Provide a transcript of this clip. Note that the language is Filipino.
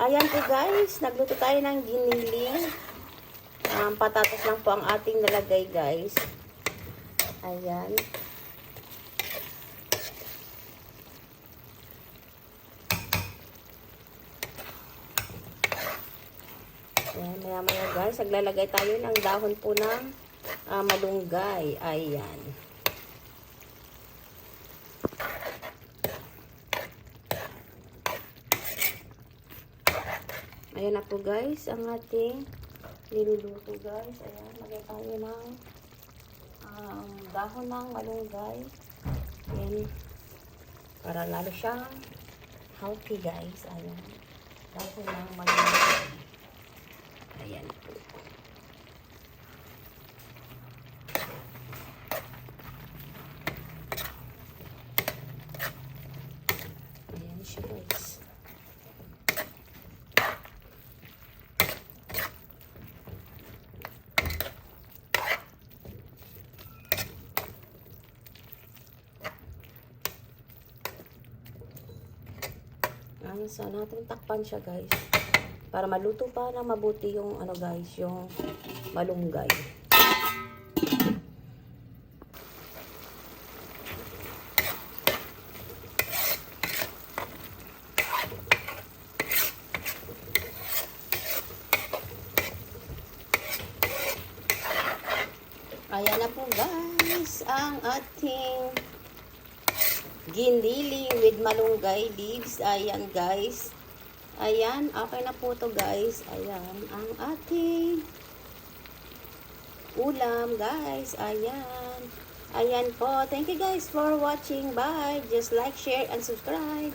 Ayan po guys, nagluto tayo ng giniling. Patatas lang po ang ating nalagay guys. Ayan. Ayan, maya guys, naglalagay tayo ng dahon po ng malunggay. Ayan. Ayan na po guys, ang ating niluluto guys. Ayan, lagay tayo ng dahon ng malunggay. Ayan, para lalo siyang healthy guys. Ayan, dahon ng malunggay. Ayan po. Ayan siya guys. So, natin takpan siya guys. Para maluto pa na mabuti yung ano guys, yung malunggay. Ayan na po guys, ang ating giniling with malunggay leaves. Ayan guys. Ayan, okay na po to guys. Ayan, ang ating ulam guys. Ayan. Ayan po. Thank you guys for watching. Bye. Just like, share, and subscribe.